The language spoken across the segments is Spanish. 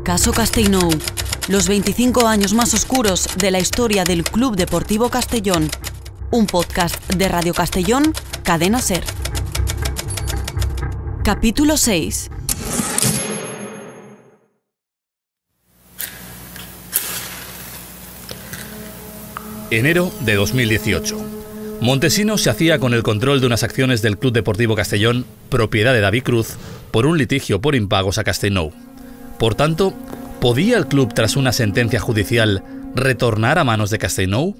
Caso Castellnou. Los 25 años más oscuros de la historia del Club Deportivo Castellón. Un podcast de Radio Castellón, Cadena SER. Capítulo 6. Enero de 2018. Montesinos se hacía con el control de unas acciones del Club Deportivo Castellón, propiedad de David Cruz, por un litigio por impagos a Castellnou. Por tanto, ¿podía el club, tras una sentencia judicial, retornar a manos de Castellnou?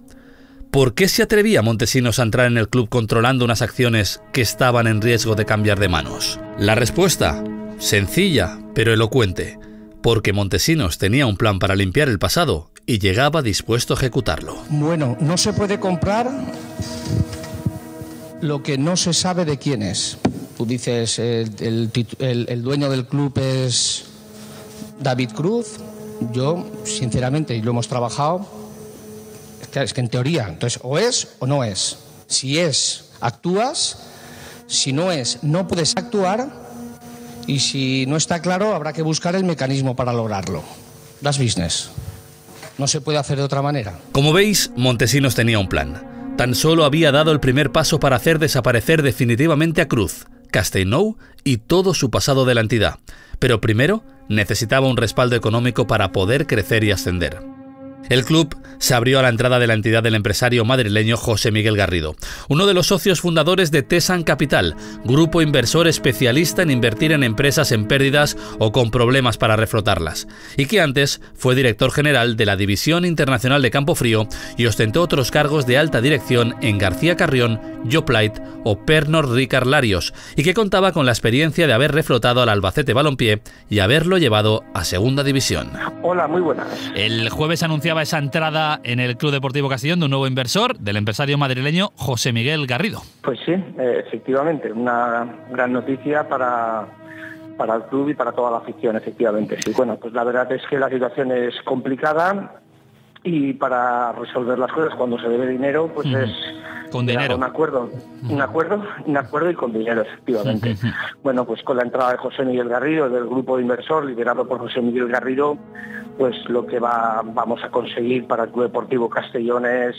¿Por qué se atrevía Montesinos a entrar en el club controlando unas acciones que estaban en riesgo de cambiar de manos? La respuesta, sencilla pero elocuente, porque Montesinos tenía un plan para limpiar el pasado y llegaba dispuesto a ejecutarlo. Bueno, no se puede comprar lo que no se sabe de quién es. Tú dices, el dueño del club es David Cruz. Yo, sinceramente, y lo hemos trabajado, es que en teoría, entonces, o es o no es. Si es, actúas. Si no es, no puedes actuar. Y si no está claro, habrá que buscar el mecanismo para lograrlo. Das business. No se puede hacer de otra manera. Como veis, Montesinos tenía un plan. Tan solo había dado el primer paso para hacer desaparecer definitivamente a Cruz, Castellnou y todo su pasado de la entidad. Pero primero necesitaba un respaldo económico para poder crecer y ascender. El club se abrió a la entrada de la entidad del empresario madrileño José Miguel Garrido, uno de los socios fundadores de Tesan Capital, grupo inversor especialista en invertir en empresas en pérdidas o con problemas para reflotarlas, y que antes fue director general de la División Internacional de Campofrío y ostentó otros cargos de alta dirección en García Carrión, Yoplait o Pernod Ricard Larios, y que contaba con la experiencia de haber reflotado al Albacete Balompié y haberlo llevado a Segunda División. Hola, muy buenas. El jueves anunciaba esa entrada en el Club Deportivo Castellón de un nuevo inversor, del empresario madrileño José Miguel Garrido. Pues sí, efectivamente, una gran noticia para el club y para toda la afición, efectivamente. Sí, bueno, pues la verdad es que la situación es complicada y para resolver las cosas cuando se debe dinero, pues es con dinero. Un acuerdo y con dinero, efectivamente. Bueno, pues con la entrada de José Miguel Garrido, del grupo de inversor liderado por José Miguel Garrido, pues lo que vamos a conseguir para el Club Deportivo Castellón es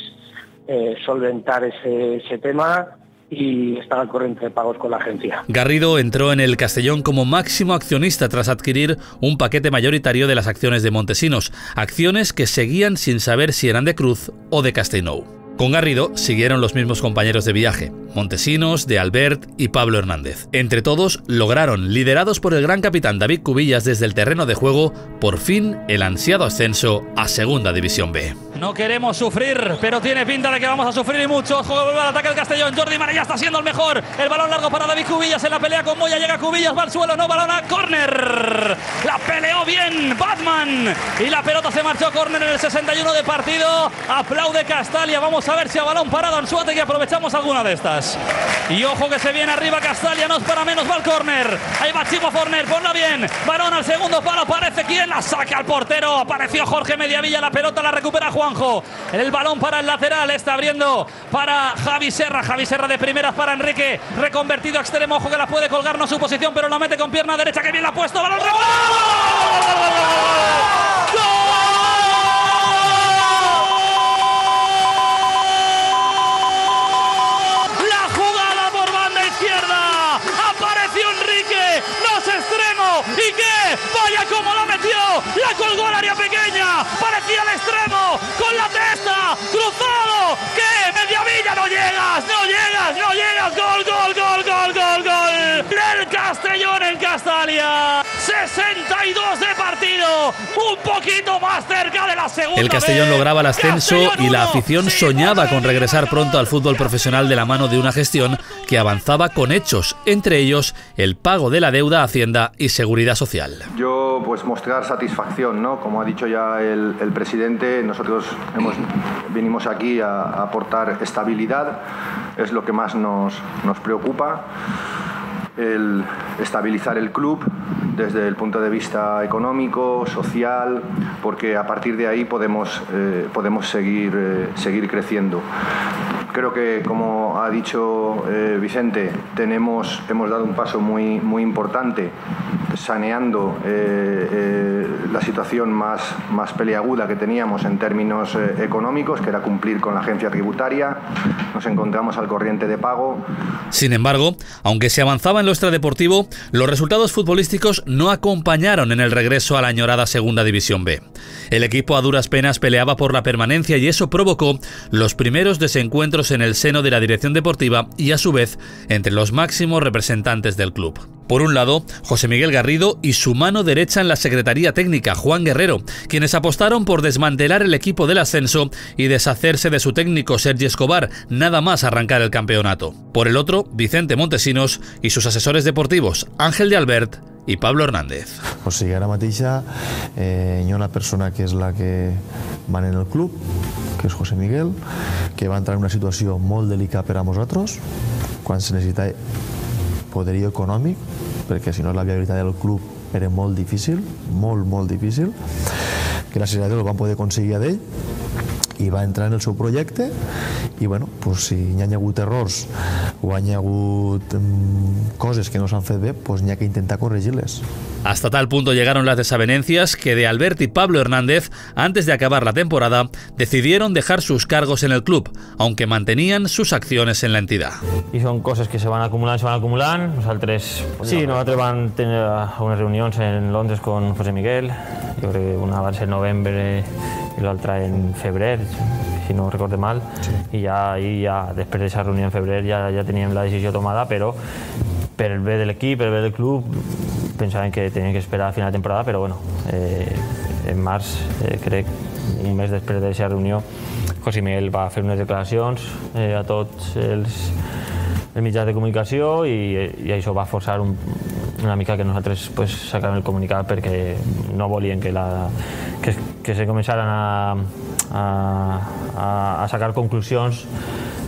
solventar ese tema y estar al corriente de pagos con la agencia. Garrido entró en el Castellón como máximo accionista tras adquirir un paquete mayoritario de las acciones de Montesinos, acciones que seguían sin saber si eran de Cruz o de Castellnou. Con Garrido siguieron los mismos compañeros de viaje, Montesinos, de Albert y Pablo Hernández. Entre todos lograron, liderados por el gran capitán David Cubillas desde el terreno de juego, por fin el ansiado ascenso a Segunda División B. No queremos sufrir, pero tiene pinta de que vamos a sufrir y mucho. Juego vuelve al ataque el Castellón. Jordi Marella está siendo el mejor. El balón largo para David Cubillas en la pelea con Moya. Llega Cubillas, va al suelo, no, balón a córner. La peleó bien Batman y la pelota se marchó a córner en el 61 de partido. Aplaude Castalia. Vamos a ver si a balón parado Anzuategui aprovechamos alguna de estas. Y ojo que se viene arriba Castalia, no es para menos, va al córner. Ahí va Chico Forner, ponla bien. Balón al segundo palo, aparece quien la saca al portero. Apareció Jorge Mediavilla, la pelota la recupera Juanjo. El balón para el lateral, está abriendo para Javi Serra. Javi Serra de primeras para Enrique, reconvertido a extremo. Ojo que la puede colgar, no su posición, pero la mete con pierna derecha, que bien la ha puesto. Balón ¡Gol! ¿Y qué? ¡Vaya como la metió! ¡La colgó al área pequeña! ¡Parecía el extremo! ¡Con la testa! ¡Cruzado! ¿Qué? ¡Mediavilla! ¡No llegas! ¡No llegas! ¡No llegas! ¡Gol, gol, gol, gol, gol, gol! ¡Del Castellón en Castalia! 62 de partido, un poquito más cerca de la segunda. El Castellón lograba el ascenso y la afición soñaba con regresar pronto al fútbol profesional de la mano de una gestión que avanzaba con hechos, entre ellos el pago de la deuda a Hacienda y Seguridad Social. Yo pues mostrar satisfacción, ¿no? Como ha dicho ya el presidente, nosotros venimos aquí a aportar estabilidad, es lo que más nos preocupa. El estabilizar el club desde el punto de vista económico, social, porque a partir de ahí podemos seguir creciendo. Creo que, como ha dicho Vicente, hemos dado un paso muy importante saneando la situación más peliaguda que teníamos en términos económicos, que era cumplir con la agencia tributaria. Nos encontramos al corriente de pago. Sin embargo, aunque se avanzaba en lo extradeportivo, los resultados futbolísticos no acompañaron en el regreso a la añorada Segunda División B. El equipo a duras penas peleaba por la permanencia y eso provocó los primeros desencuentros en el seno de la dirección deportiva y, a su vez, entre los máximos representantes del club. Por un lado, José Miguel Garrido y su mano derecha en la Secretaría Técnica, Juan Guerrero, quienes apostaron por desmantelar el equipo del ascenso y deshacerse de su técnico Sergi Escobar, nada más arrancar el campeonato. Por el otro, Vicente Montesinos y sus asesores deportivos, Ángel de Albert y Pablo Hernández. O sigui, ara mateix hi ha una persona que és la que mana en el club, que és José Miguel, que va entrar en una situació molt delicada per a nosaltres, quan se necessita poderío econòmic, perquè si no la viabilitat del club era molt difícil, molt difícil, que gràcies a Déu el van poder aconseguir a d'ell i va entrar en el seu projecte i bueno, pues, si hi ha hagut errors o hi ha hagut coses que no s'han fet bé, pues n'hi ha que intentar corregir-les. Hasta tal punto llegaron las desavenencias que de Albert y Pablo Hernández, antes de acabar la temporada, decidieron dejar sus cargos en el club, aunque mantenían sus acciones en la entidad. I són coses que se van acumulant. Nosaltres vam tenir unes reunions en Londres con José Miguel, jo crec que una va ser en novembre i l'altra en febrer, si no recordo mal, i ja després d'aquesta reunió en febrer ja teníem la decisió tomada, però per el bé de l'equip, per el bé del club, pensaven que tenien que esperar a final de temporada, però bueno, en març, crec, un mes després d'aquesta reunió, José Miguel va fer unes declaracions a tots els mitjans de comunicació i això va forçar una mica que nosaltres sacàvem el comunicat perquè no volien que se començaran a sacar conclusions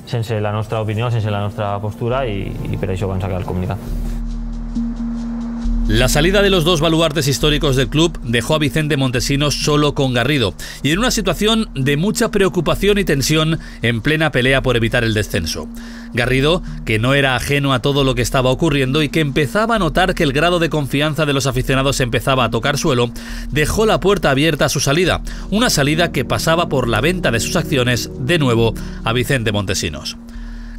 sense la nostra opinió, sense la nostra postura i per això van sacar el comunicat. La salida de los dos baluartes históricos del club dejó a Vicente Montesinos solo con Garrido y en una situación de mucha preocupación y tensión en plena pelea por evitar el descenso. Garrido, que no era ajeno a todo lo que estaba ocurriendo y que empezaba a notar que el grado de confianza de los aficionados empezaba a tocar suelo, dejó la puerta abierta a su salida, una salida que pasaba por la venta de sus acciones de nuevo a Vicente Montesinos.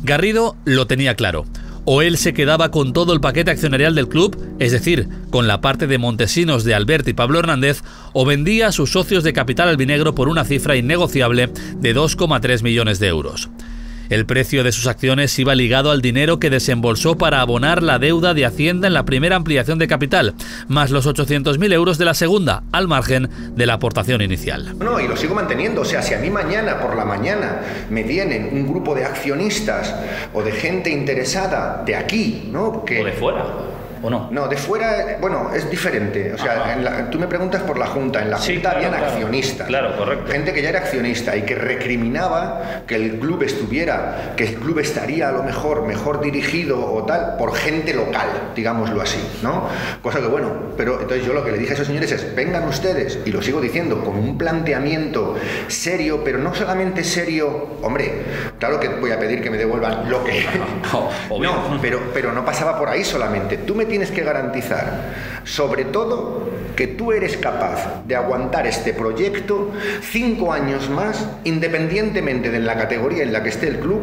Garrido lo tenía claro. O él se quedaba con todo el paquete accionarial del club, es decir, con la parte de Montesinos de Albert y Pablo Hernández, o vendía a sus socios de capital albinegro por una cifra innegociable de 2,3 millones de euros. El precio de sus acciones iba ligado al dinero que desembolsó para abonar la deuda de Hacienda en la primera ampliación de capital, más los 800.000 euros de la segunda, al margen de la aportación inicial. No, y lo sigo manteniendo. O sea, si a mí mañana por la mañana me vienen un grupo de accionistas o de gente interesada de aquí, ¿no? Que... ¿O de fuera? ¿O no? No, de fuera, bueno, es diferente. O sea, tú me preguntas por la Junta. En la Junta habían accionistas. Claro, correcto. Gente que ya era accionista y que recriminaba que el club estuviera, que el club estaría a lo mejor dirigido o tal, por gente local, digámoslo así, ¿no? Cosa que bueno, pero entonces yo lo que le dije a esos señores es, vengan ustedes, y lo sigo diciendo, con un planteamiento serio, pero no solamente serio, hombre, claro que voy a pedir que me devuelvan lo que... No, pero no pasaba por ahí solamente. Tú me tienes que garantizar, sobre todo, que tú eres capaz de aguantar este proyecto 5 años más, independientemente de la categoría en la que esté el club,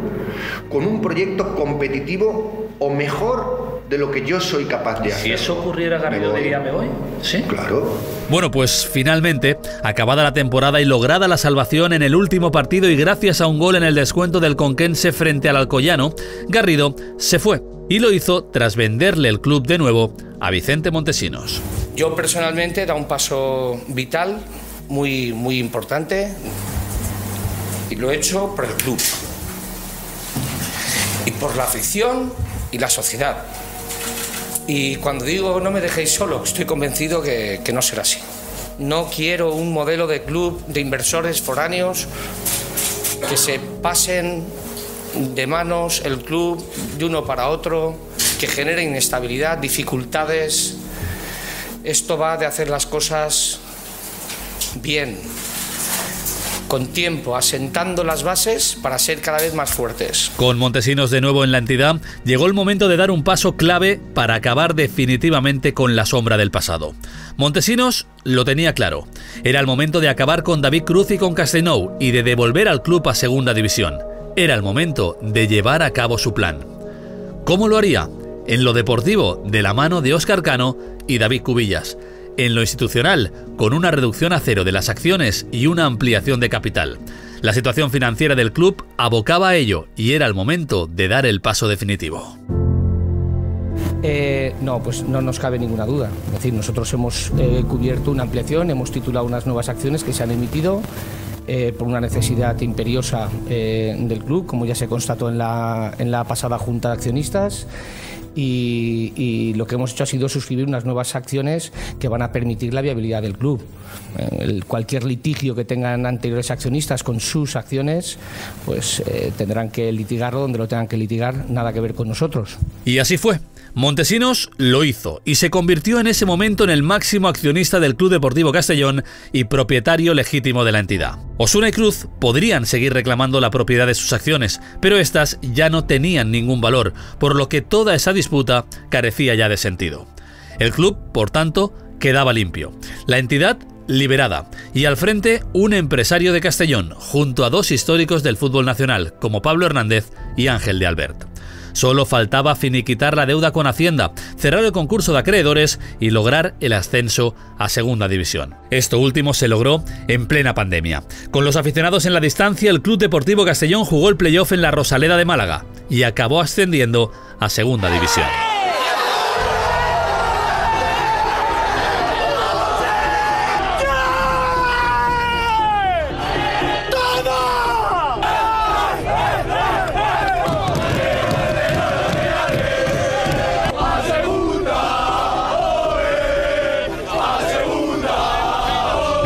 con un proyecto competitivo o mejor de lo que yo soy capaz de hacer. Si eso ocurriera, Garrido diría, ¿me voy? ¿Sí? Claro. Bueno, pues finalmente, acabada la temporada y lograda la salvación en el último partido y gracias a un gol en el descuento del Conquense frente al Alcoyano, Garrido se fue. Y lo hizo tras venderle el club de nuevo a Vicente Montesinos. Yo personalmente he dado un paso vital, muy importante, y lo he hecho por el club, y por la afición y la sociedad. Y cuando digo no me dejéis solo, estoy convencido que no será así. No quiero un modelo de club de inversores foráneos que se pasen de manos el club de uno para otro, que genere inestabilidad, dificultades. Esto va de hacer las cosas bien, con tiempo, asentando las bases para ser cada vez más fuertes. Con Montesinos de nuevo en la entidad, llegó el momento de dar un paso clave para acabar definitivamente con la sombra del pasado. Montesinos lo tenía claro. Era el momento de acabar con David Cruz y con Castellnou y de devolver al club a Segunda División. Era el momento de llevar a cabo su plan. ¿Cómo lo haría? En lo deportivo, de la mano de Óscar Cano y David Cubillas. En lo institucional, con una reducción a cero de las acciones y una ampliación de capital. La situación financiera del club abocaba a ello y era el momento de dar el paso definitivo. No, pues no nos cabe ninguna duda. Es decir, nosotros hemos cubierto una ampliación, hemos titulado unas nuevas acciones que se han emitido por una necesidad imperiosa del club, como ya se constató en la pasada Junta de Accionistas. Y lo que hemos hecho ha sido suscribir unas nuevas acciones que van a permitir la viabilidad del club. Cualquier litigio que tengan anteriores accionistas con sus acciones, pues tendrán que litigarlo donde lo tengan que litigar, nada que ver con nosotros. Y así fue. Montesinos lo hizo y se convirtió en ese momento en el máximo accionista del Club Deportivo Castellón y propietario legítimo de la entidad. Osuna y Cruz podrían seguir reclamando la propiedad de sus acciones, pero estas ya no tenían ningún valor, por lo que toda esa disputa carecía ya de sentido. El club, por tanto, quedaba limpio. La entidad liberada y al frente un empresario de Castellón, junto a dos históricos del fútbol nacional, como Pablo Hernández y Ángel de Albert. Solo faltaba finiquitar la deuda con Hacienda, cerrar el concurso de acreedores y lograr el ascenso a Segunda División. Esto último se logró en plena pandemia. Con los aficionados en la distancia, el Club Deportivo Castellón jugó el playoff en la Rosaleda de Málaga y acabó ascendiendo a Segunda División.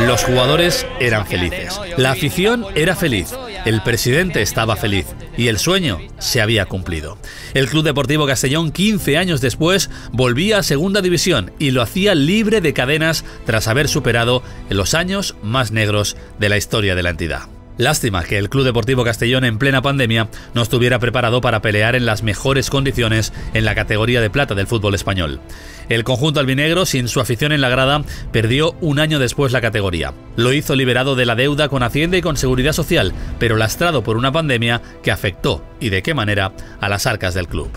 Los jugadores eran felices, la afición era feliz, el presidente estaba feliz y el sueño se había cumplido. El Club Deportivo Castellón, 15 años después, volvía a Segunda División y lo hacía libre de cadenas tras haber superado los años más negros de la historia de la entidad. Lástima que el Club Deportivo Castellón en plena pandemia no estuviera preparado para pelear en las mejores condiciones en la categoría de plata del fútbol español. El conjunto albinegro, sin su afición en la grada, perdió un año después la categoría. Lo hizo liberado de la deuda con Hacienda y con Seguridad Social, pero lastrado por una pandemia que afectó, y de qué manera, a las arcas del club.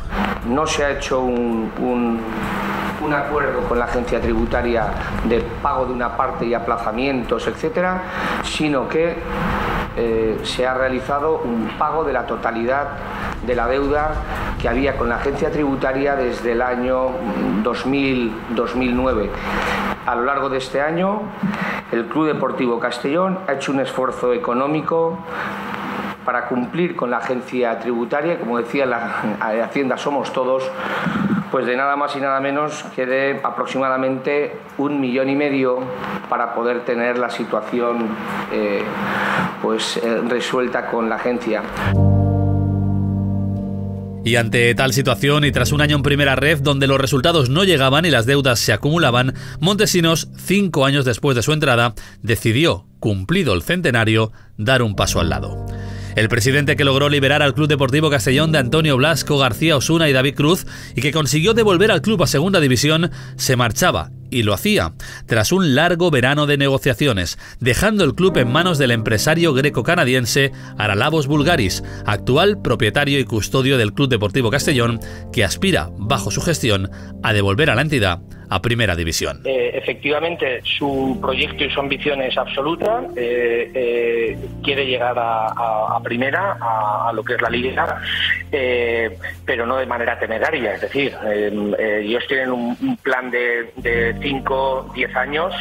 No se ha hecho un acuerdo con la agencia tributaria de pago de una parte y aplazamientos, etcétera, sino que se ha realizado un pago de la totalidad de la deuda que había con la agencia tributaria desde el año 2009. A lo largo de este año, el Club Deportivo Castellón ha hecho un esfuerzo económico para cumplir con la agencia tributaria. Como decía, la Hacienda somos todos, pues de nada más y nada menos que de aproximadamente 1,5 millones para poder tener la situación resuelta con la agencia. Y ante tal situación y tras un año en primera red donde los resultados no llegaban y las deudas se acumulaban, Montesinos, 5 años después de su entrada, decidió, cumplido el centenario, dar un paso al lado. El presidente que logró liberar al Club Deportivo Castellón de Antonio Blasco, García Osuna y David Cruz y que consiguió devolver al club a Segunda División, se marchaba y lo hacía tras un largo verano de negociaciones, dejando el club en manos del empresario greco-canadiense Aralavos Bulgaris, actual propietario y custodio del Club Deportivo Castellón, que aspira, bajo su gestión, a devolver a la entidad a Primera División. Efectivamente, su proyecto y su ambición es absoluta. Quiere llegar a Primera, a lo que es la Liga, pero no de manera temeraria. Es decir, ellos tienen un plan de 5, 10 años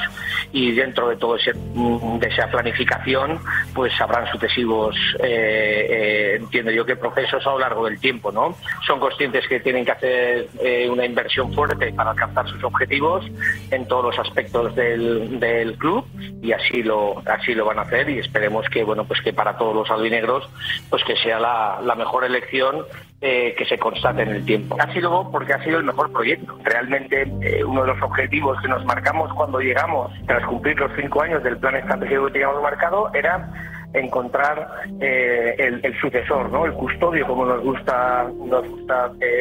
y dentro de todo de esa planificación pues habrán sucesivos, entiendo yo, que procesos a lo largo del tiempo, ¿no? Son conscientes que tienen que hacer una inversión fuerte para alcanzar sus objetivos en todos los aspectos del club y así lo van a hacer y esperemos que que para todos los albinegros pues que sea la mejor elección que se constate en el tiempo. Ha sido porque ha sido el mejor proyecto. Realmente uno de los objetivos que nos marcamos cuando llegamos, tras cumplir los 5 años del plan estratégico que teníamos marcado, era encontrar el sucesor, ¿no? El custodio, como nos gusta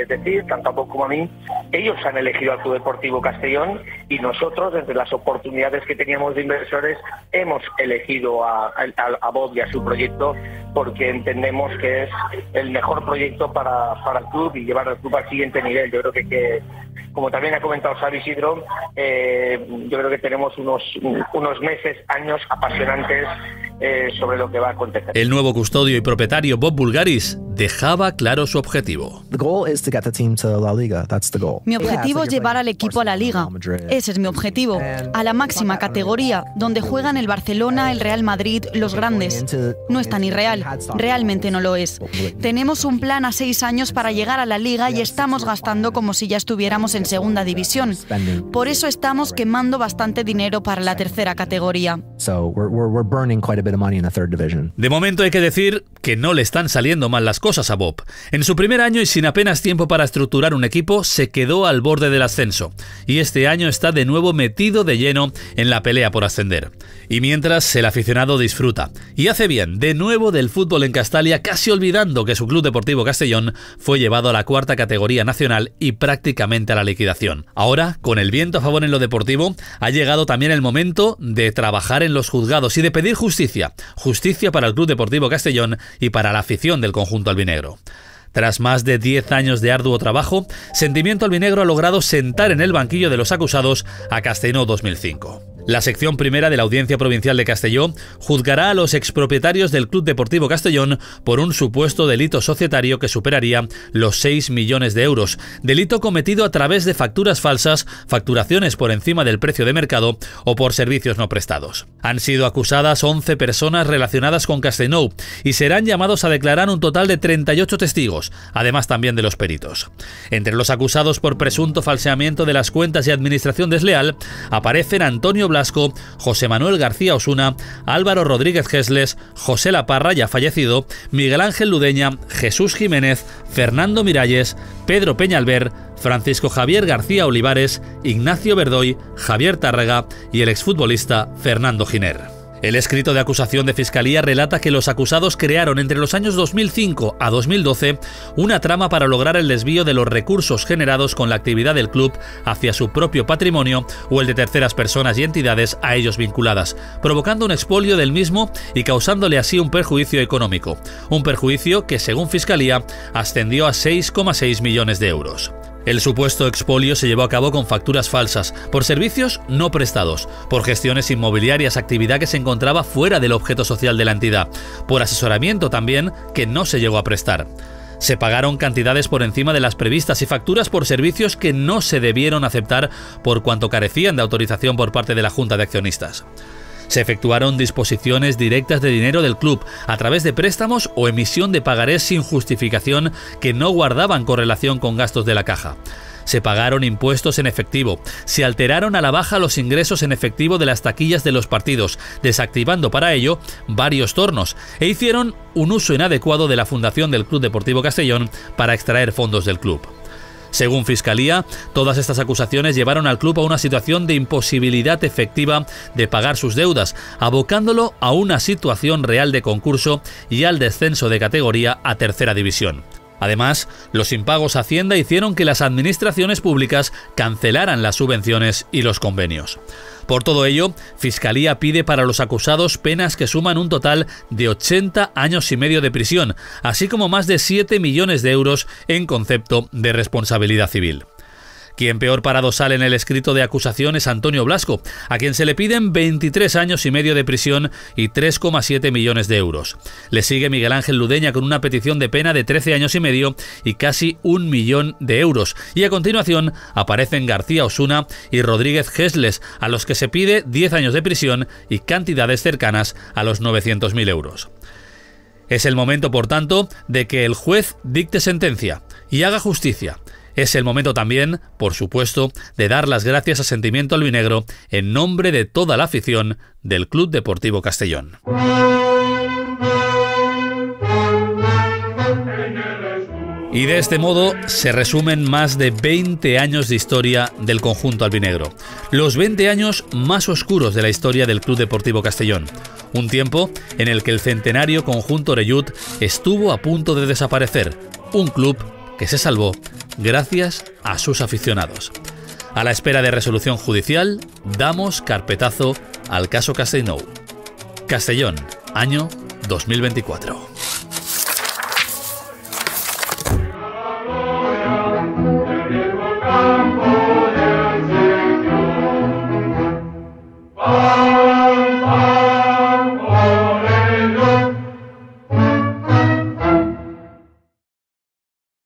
decir, tanto a Bob como a mí. Ellos han elegido al Club Deportivo Castellón y nosotros, entre las oportunidades que teníamos de inversores, hemos elegido a Bob y a su proyecto porque entendemos que es el mejor proyecto para el club y llevar al club al siguiente nivel. Yo creo que como también ha comentado Xavi Isidro, yo creo que tenemos unos meses, años apasionantes sobre lo que va a acontecer. El nuevo custodio y propietario Bob Bulgaris dejaba claro su objetivo. Mi objetivo es llevar al equipo a la Liga. Ese es mi objetivo. A la máxima categoría, donde juegan el Barcelona, el Real Madrid, los grandes. No es tan irreal. Realmente no lo es. Tenemos un plan a 6 años para llegar a la Liga y estamos gastando como si ya estuviéramos en segunda división. Por eso estamos quemando bastante dinero para la tercera categoría. De momento hay que decir que no le están saliendo mal las cosas a Bob. En su primer año y sin apenas tiempo para estructurar un equipo, se quedó al borde del ascenso. Y este año está de nuevo metido de lleno en la pelea por ascender. Y mientras, el aficionado disfruta. Y hace bien, de nuevo del fútbol en Castalia, casi olvidando que su Club Deportivo Castellón fue llevado a la 4ª categoría nacional y prácticamente a la liquidación. Ahora, con el viento a favor en lo deportivo, ha llegado también el momento de trabajar en los juzgados y de pedir justicia. Justicia para el Club Deportivo Castellón y para la afición del conjunto albinegro. Tras más de 10 años de arduo trabajo, Sentimiento Albinegro ha logrado sentar en el banquillo de los acusados a Castellnou 2005. La sección primera de la Audiencia Provincial de Castelló juzgará a los expropietarios del Club Deportivo Castellón por un supuesto delito societario que superaría los 6 millones de euros, delito cometido a través de facturas falsas, facturaciones por encima del precio de mercado o por servicios no prestados. Han sido acusadas 11 personas relacionadas con Castellnou y serán llamados a declarar un total de 38 testigos, además también de los peritos. Entre los acusados por presunto falseamiento de las cuentas y administración desleal aparecen Antonio Blasco, José Manuel García Osuna, Álvaro Rodríguez Gesles, José La Parra, ya fallecido, Miguel Ángel Ludeña, Jesús Jiménez, Fernando Miralles, Pedro Peñalver, Francisco Javier García Olivares, Ignacio Verdoy, Javier Tárrega y el exfutbolista Fernando Giner. El escrito de acusación de Fiscalía relata que los acusados crearon entre los años 2005 a 2012 una trama para lograr el desvío de los recursos generados con la actividad del club hacia su propio patrimonio o el de terceras personas y entidades a ellos vinculadas, provocando un expolio del mismo y causándole así un perjuicio económico. Un perjuicio que, según Fiscalía, ascendió a 6,6 millones de euros. El supuesto expolio se llevó a cabo con facturas falsas, por servicios no prestados, por gestiones inmobiliarias, actividad que se encontraba fuera del objeto social de la entidad, por asesoramiento también que no se llegó a prestar. Se pagaron cantidades por encima de las previstas y facturas por servicios que no se debieron aceptar por cuanto carecían de autorización por parte de la Junta de Accionistas. Se efectuaron disposiciones directas de dinero del club a través de préstamos o emisión de pagarés sin justificación que no guardaban correlación con gastos de la caja. Se pagaron impuestos en efectivo, se alteraron a la baja los ingresos en efectivo de las taquillas de los partidos, desactivando para ello varios tornos, e hicieron un uso inadecuado de la fundación del Club Deportivo Castellón para extraer fondos del club. Según Fiscalía, todas estas acusaciones llevaron al club a una situación de imposibilidad efectiva de pagar sus deudas, abocándolo a una situación real de concurso y al descenso de categoría a tercera división. Además, los impagos a Hacienda hicieron que las administraciones públicas cancelaran las subvenciones y los convenios. Por todo ello, Fiscalía pide para los acusados penas que suman un total de 80 años y medio de prisión, así como más de 7 millones de euros en concepto de responsabilidad civil. Quien peor parado sale en el escrito de acusación es Antonio Blasco, a quien se le piden 23 años y medio de prisión y 3,7 millones de euros. Le sigue Miguel Ángel Ludeña con una petición de pena de 13 años y medio y casi 1 millón de euros. Y a continuación aparecen García Osuna y Rodríguez Gesles, a los que se pide 10 años de prisión y cantidades cercanas a los 900.000 euros. Es el momento, por tanto, de que el juez dicte sentencia y haga justicia. Es el momento también, por supuesto, de dar las gracias a Sentimiento Albinegro en nombre de toda la afición del Club Deportivo Castellón. Y de este modo se resumen más de 20 años de historia del conjunto albinegro. Los 20 años más oscuros de la historia del Club Deportivo Castellón. Un tiempo en el que el centenario conjunto orellut estuvo a punto de desaparecer. Un club que se salvó gracias a sus aficionados. A la espera de resolución judicial, damos carpetazo al caso Castellnou. Castellón, año 2024.